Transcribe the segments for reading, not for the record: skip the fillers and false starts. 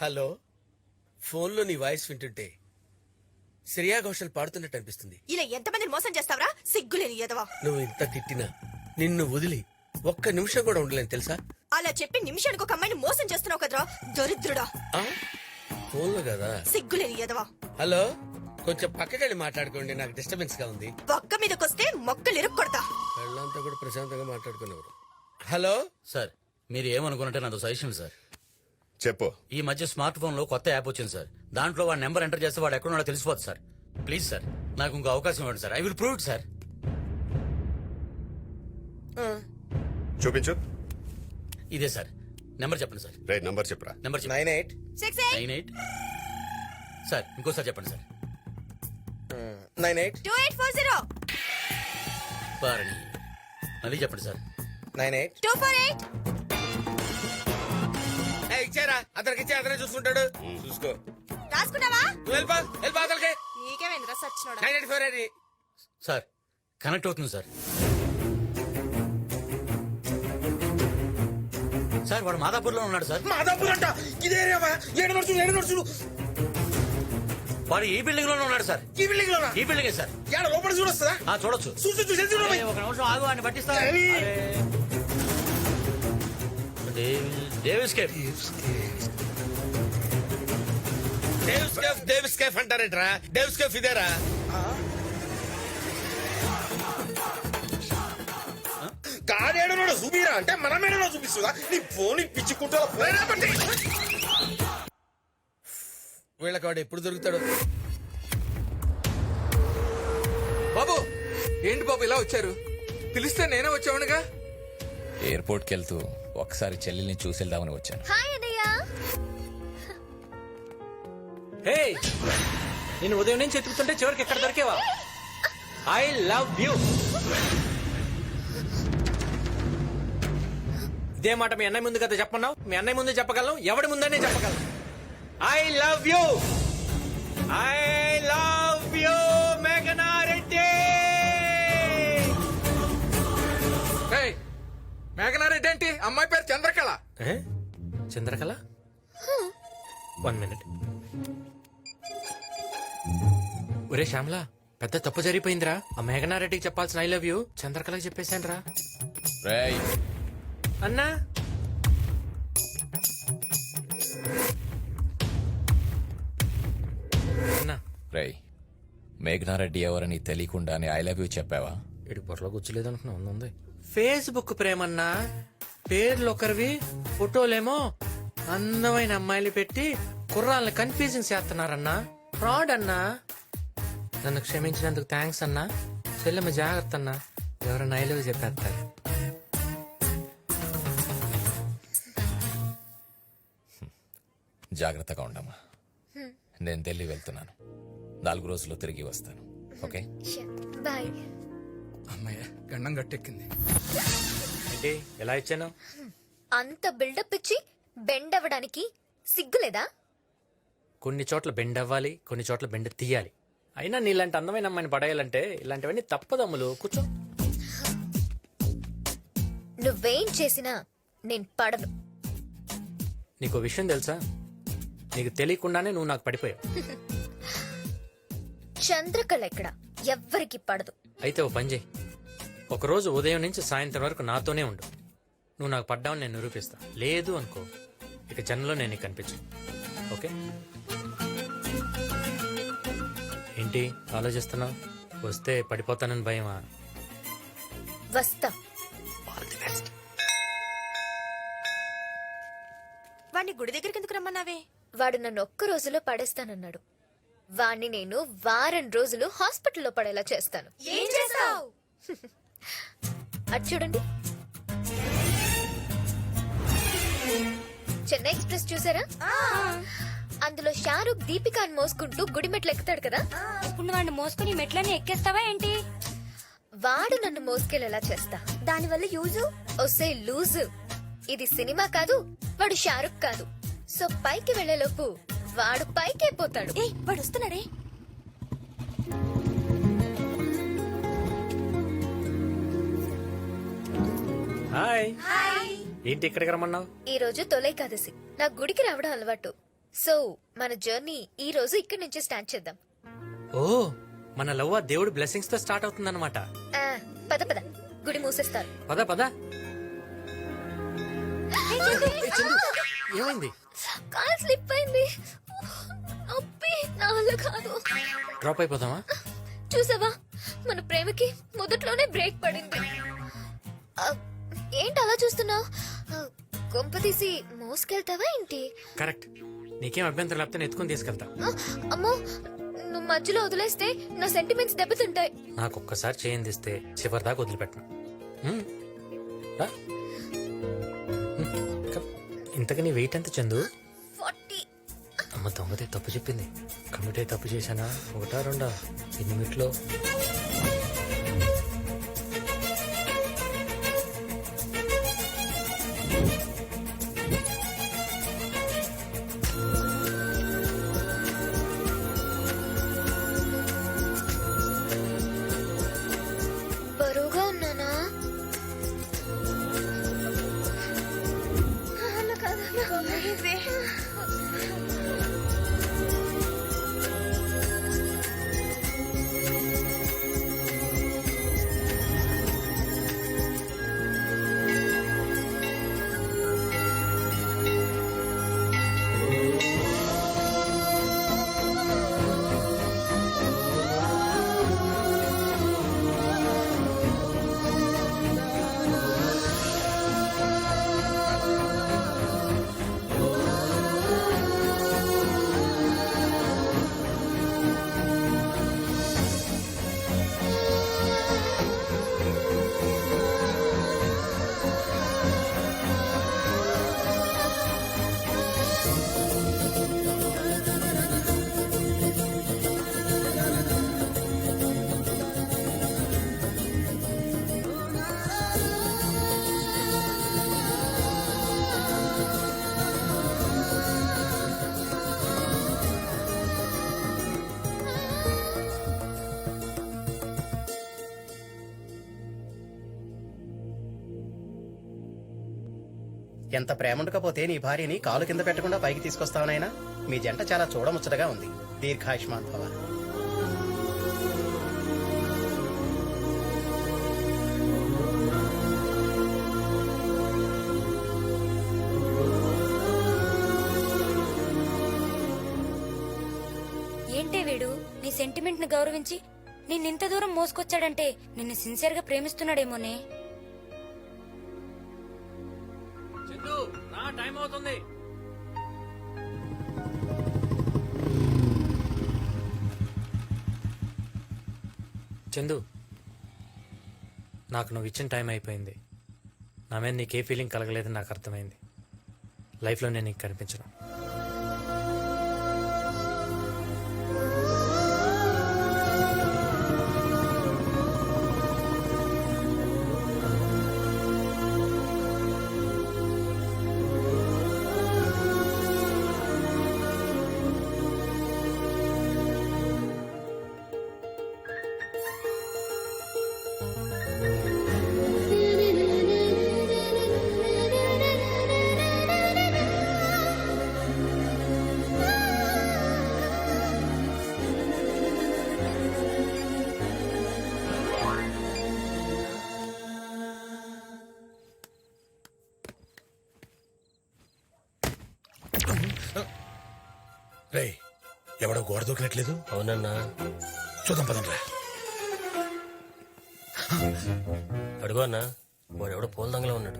Hello, ఫోన్లో నీ voice వింటుంటే శ్రేయా ఘోషల్ పాడుతున్నట్టు అనిపిస్తుంది. ఇలా ఎంతమందిని మోసం చేస్తావరా? సిగ్గులేని ఎదవా. నువ్వు ఇంత తిట్టినా నిన్ను వదిలి ఒక్క నిమిషం కూడా ఉండలేను తెలుసా? అలా చెప్పి నిమిషానికి ఒక అమ్మాయిని మోసం చేస్తున్నావు కదరా దరిద్రుడా. ఫోన్లో కదా. సిగ్గులేని ఎదవా. హలో, కొంచెం పక్కకెళ్ళి మాట్లాడుకోండి, నాకు డిస్టర్బెన్స్ గా ఉంది. పక్క మీదకొస్తే మొక్కలు ఇరుక్కొడతా. వాళ్ళంతా కూడా ప్రశాంతంగా మాట్లాడుకునేవారు. హలో సార్, మీరు ఏమనుకున్నట్టే నాతో సజెషన్ సార్. చెప్పు. ఈ మధ్య స్మార్ట్ ఫోన్ లో కొత్త యాప్ వచ్చింది సార్. దాంట్లో వాడి నెంబర్ ఎంటర్ చేస్తే వాడు ఎక్కడున్నాడో తెలిసిపోతుంది సార్. ప్లీజ్ సార్, నాకు ఇంకో అవకాశం ఇవ్వండి sir. I will prove it sir. చూపించు. ఇదే సార్ నెంబర్ చెప్పండి సార్. రైట్ నంబర్ చెప్పరా. Number 98 sir. ఇంకోసారి చెప్పండి సార్. 2840 పారణి. మళ్ళీ చెప్పండి సార్. 248. ఇచ్చారా? అతనికి ఇచ్చే అతనే చూసుకుంటాడు. చూసుకో. రాసుకున్నావా? వెళ్ళిపో అతనికి. నీకేమైందిరా సచ్చినోడా? 984 అది. సార్ కనెక్ట్ అవుతుంది సార్. సార్ వాడు మాదాపూర్ లో ఉన్నాడు సార్. మాదాపూర్ అంట. ఇదే ఏడు నడుచుడు. వాడు ఈ బిల్డింగ్ లోనే ఉన్నాడు సార్. ఈ బిల్డింగ్ లోనా? ఈ బిల్డింగే సార్. ఏడ లోపల చూడొస్తుందా? చూడొచ్చు. చూసి ఒక నిమిషం ఆగు, అని పట్టిస్తా. డేవిస్ కేఫ్ అంటారేట్రా? డేవిస్ కేఫ్ ఇదేరా? కాడేడనో చూపిరా అంటే మన మేడలో చూపిస్తుందా? నీ ఫోన్ పిచ్చుకుంటా. వీళ్ళకాడు ఎప్పుడు దొరుకుతాడు? బాబు, ఏంటి బాబు ఇలా వచ్చారు? పిలిస్తే నేనే వచ్చావునుగా. ఎయిర్పోర్ట్ కి వెళ్తూ ఒకసారి చెల్లెల్ని చూసి వెళ్దామని వచ్చాను. హే, నేను ఉదయం నుంచి ఎత్తుకుతుంటే చివరికి ఎక్కడ దొరికేవా? I love you. ఇదే మాట మీ అన్నయ్య ముందు కదా చెప్పన్నావు. మీ అన్నయ్య ముందు చెప్పగలను, ఎవడి ముందనే చెప్పగలను. I love you. I love you మేఘనా రెడ్డి. మేఘనారెడ్డి ఏంటి? అమ్మాయి పేరు చంద్రకళ. చంద్రకళ? 1 మినిట్. ఒరే శ్యామలా, పెద్ద తప్పు జరిగిపోయిందిరా. ఆ మేఘనారెడ్డికి చెప్పాల్సిన ఐ లవ్ యూ చంద్రకళకి చెప్పేశాను రా. రేయ్ అన్నా, అన్నా, రేయ్, మేఘనారెడ్డి ఎవరని తెలియకుండానే ఐ లవ్ యూ చెప్పావా? ఇటు పొరలో కూర్చోలేదు అనుకున్నా. ఉంది ఫేస్బుక్ ప్రేమన్నా. పేర్లు ఒకరివి, ఫోటోలేమో అందమైన అమ్మాయిలు పెట్టి కుర్రాళ్ళని కన్ఫ్యూజింగ్ చేస్తున్నారన్నా. ఫ్రాడ్ అన్నా. నన్ను క్షమించినందుకు థ్యాంక్స్ అన్నా. చెల్లెమ్మ జాగ్రత్త అన్నా, ఎవరైనా ఐ లవ్ చెప్పేస్తారు. జాగ్రత్తగా ఉండమ్మా. నేను ఢిల్లీ వెళ్తున్నాను. 4 రోజుల్లో తిరిగి వస్తాను. Okay bye. అమ్మాయి గండం గట్టెక్కింది. ఏంటి ఎలా ఇచ్చాను? అంత బిల్డప్ ఇచ్చి బెండ్ అవ్వడానికి సిగ్గులేదా? కొన్ని చోట్ల బెండ్ అవ్వాలి, కొన్ని చోట్ల బెండ్ తీయాలి. అయినా నీలాంటి అందమైన అమ్మాయిని పడేయాలంటే ఇలాంటివన్నీ తప్పదమ్ములు. కూర్చో. నువ్వేం చేసినా నేను పడను. నీకో విషయం తెలుసా? నీకు తెలియకుండానే నువ్వు నాకు పడిపోయావు. చంద్రకళ ఎక్కడ ఎవ్వరికి పడదు. అయితే ఓ పని చేయి, ఒకరోజు ఉదయం నుంచి సాయంత్రం వరకు నాతోనే ఉండు. నువ్వు నాకు పడ్డావని నేను నిరూపిస్తా. లేదు అనుకో, ఇక జన్మలో నేను నీకు కనిపించు. ఓకే? ఏంటి ఆలోచిస్తున్నావు? వస్తే పడిపోతానని భయమా? వస్తా. వాడిని గుడి దగ్గరికి ఎందుకు రమ్మన్నావే? వాడు నన్ను ఒక్క రోజులో పడేస్తానన్నాడు. వాణ్ణి నేను వారం రోజులు హాస్పిటల్లో పడేలా చేస్తాను. ఏం చేస్తావు? అది చూడండి. చెన్నై ఎక్స్ప్రెస్ చూసారా? అందులో షారూక్ దీపికాని మోసుకుంటూ గుడి మెట్లు ఎక్కుతాడు కదా. ఇప్పుడు వాడిని మోసుకుని మెట్లని ఎక్కేస్తావా ఏంటి? వాడు నన్ను మోసుకెళ్ళేలా చేస్తా. దానివల్ల యూజు ఒసే లూజు. ఇది సినిమా కాదు, వాడు షారూక్ కాదు. సో పైకి వెళ్లేలోపు వాడు పైకి అయిపోతాడు. వాడు వస్తున్నాడే. హాయ్. ఏంటి ఇక్కడికి రమ్మన్నావు? ఈ రోజు తొలైకాదశి, నా గుడికి రావడం అలవాటు. సో మన జర్నీ ఈ రోజు ఇక్కడి నుంచి స్టార్ట్ చేద్దాం. ఓ, మన లవ్ ఆ దేవుడి బ్లెస్సింగ్స్ తో స్టార్ట్ అవుతుందన్నమాట. ఆ, పద పద, గుడి మూసేస్తారు. పద పద. ఏయ్ చందు, ఏమైంది? కాల్ స్లిప్ అయింది. నొప్పి, నా వల్ల కాదు. డ్రాప్ అయిపోదామా? చూసావా, మన ప్రేమకి మొదట్లోనే బ్రేక్ పడింది. ఆ, ఏంటి అలా చూస్తున్నావు? కొంప తీసి మోసుకెళ్తావా ఏంటి? కరెక్ట్. నీకేం అభ్యంతరం లేకపోతే నేను ఎత్తుకుని తీసుకెళ్తా. అమ్మో, నువ్వు మధ్యలో వదిలేస్తే నా సెంటిమెంట్స్ దెబ్బతింటాయి. నాకు ఒక్కసారి చేయందిస్తే చివరి దాకా వదిలిపెట్టను. హ్మ్. రా. కమ్. ఇంతకు నీ వెయిట్ ఎంత చందు? 40. అమ్మ దొంగతే తప్పు చెప్పింది. కమిటే తప్పు చేశానా? ఒకటా రెండా? ఎన్ని మినిట్లో? బరువుగా ఉన్నానా? అలా కాదు, ఇది. ఎంత ప్రేమ ఉండకపోతే నీ భార్యని కాలు కింద పెట్టకుండా పైకి తీసుకొస్తావనైనా? మీ జంట చాలా చూడముచ్చటగా ఉంది. దీర్ఘాయుష్మాన్ భవ. ఏంటే వీడు నీ సెంటిమెంట్ ని గౌరవించి నిన్నింత దూరం మోసుకొచ్చాడంటే నిన్ను సిన్సియర్ గా ప్రేమిస్తున్నాడేమోనే. చందు, రా, టైం అవుతుంది. చందు, నాకు నువ్వు ఇచ్చిన టైం అయిపోయింది. నా మీద నీకే ఫీలింగ్ కలగలేదని నాకు అర్థమైంది. లైఫ్లో నేను నీకు కనిపించను. రే, ఎవడో గోడ దూకినట్లేదు. అవునన్నా. చూద్దాం పదండ్రా. అడుగు అన్నా, వాడు ఎవడో పూల దంగలో ఉన్నాడు.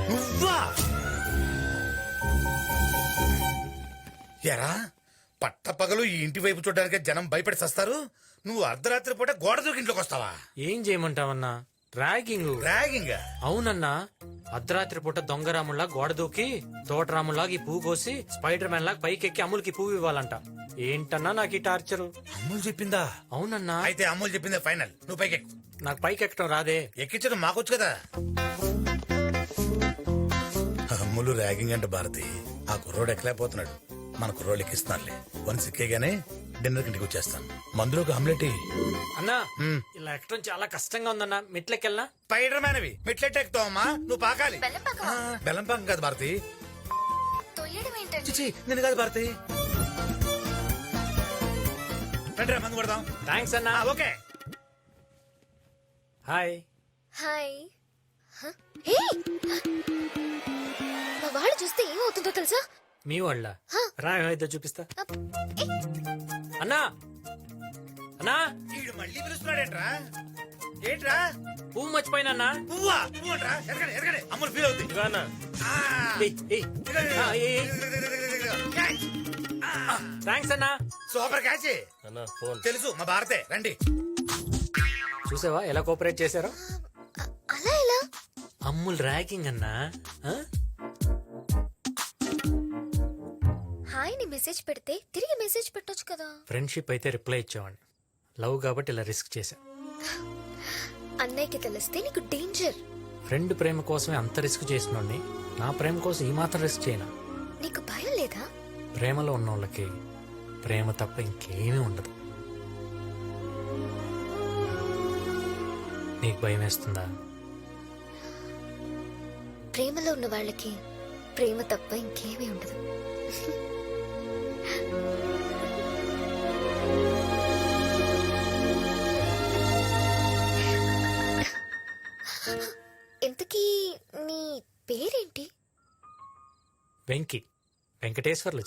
నువ్వా? ఎరా, పట్టపగలు ఈ ఇంటి వైపు చూడడానికి జనం భయపడి సస్తారు. నువ్వు అర్ధరాత్రి పూట గోడ దూకి ఇంట్లోకి వస్తావా? ఏం చేయమంటావన్నా? ర్యాగింగ్. ర్యాగింగ్? అవునన్నా, అర్ధరాత్రి పూట దొంగరాముల్లా గోడ దూకి తోటరాముల్లాగా ఈ పువ్వు కోసి స్పైడర్ మ్యాన్ లాగా పైకెక్కి అమ్ములకి పువ్వు ఇవ్వాలంట. ఏంటన్నా నాకు ఈ టార్చరు? అమ్ములు చెప్పిందా? అవునన్నా. అయితే అమ్ములు చెప్పిందే ఫైనల్. నువ్వు పైకెక్కు. నాకు పైకి ఎక్కడం రాదే. ఎక్కించడం మాకొచ్చు కదా. అమ్ములు ర్యాగింగ్ అంటే భారతి, ఆ కుర్రోడు ఎక్కలేకపోతున్నాడు. మన కుర్రోడు ఎక్కిస్తున్నారులే. వన్స్ ఎక్కేగానే డిన్నర్ ఇంటికి వచ్చేస్తాను. మందులోకి ఆమ్లెట్ ఎయ్. అన్నా ఇలా ఎక్కడం చాలా కష్టంగా ఉందన్నా. మెట్లకెళ్ళనా? స్పైడర్ మ్యాన్ అవి మెట్లెట్ ఎక్కుతావమ్మా, నువ్వు పాకాలి. బెల్లంపాకమా? బెల్లం పాకం కాదు భారతి. తొయ్యడం ఏంటండి? చిచి నేను కాదు భారతి. రండిరా మందు కొడదాం. థ్యాంక్స్ అన్నా. ఓకే. హాయ్. హాయ్. హ? హే! మా వాడు చూస్తే ఏమవుతుందో తెలుసా? మీ వాళ్ళ రా ఏమైతే చూపిస్తా. అప్. ఏ! అన్నా అన్నా వీడు మళ్ళీ పిలుస్తున్నాడేంట్రా? ఏంట్రా? పువ్వు మర్చిపోయినా. పువ్వా? పువ్వు అంట్రా? ఎరగండి ఎరగండి, అమ్ములు ఫీల్ అవుతుంది. థ్యాంక్స్ అన్నా. Super catch. తెలుసు మా భారతే. రండి. చూసావా ఎలా కోఆపరేట్ చేశారో? అలా ఎలా? అమ్ముల్ ర్యాగింగ్ అన్నా. ఆ? హాయ్ ని మెసేజ్ పెడితే తిరిగి మెసేజ్ పెట్టొచ్చు కదా. ఫ్రెండ్షిప్ అయితే రిప్లై ఇచ్చేవాడిని. లవ్ కాబట్టి ఇలా రిస్క్ చేశా. అన్నయ్యకి తెలిస్తే నీకు డేంజర్. ఫ్రెండ్ ప్రేమ కోసమే అంత రిస్క్ చేసినోడిని నా ప్రేమ కోసం ఈ మాత్రం రిస్క్ చేయనా? నీకు భయం లేదా? ప్రేమలో ఉన్న వాళ్ళకి ప్రేమ తప్ప ఇంకేమీ ఉండదు. నీకు భయం వేస్తుందా? ప్రేమలో ఉన్న వాళ్ళకి ప్రేమ తప్ప ఇంకేమీ ఉండదు. ఇంతకీ నీ పేరేంటి? వెంకీ, వెంకటేశ్వర్లు.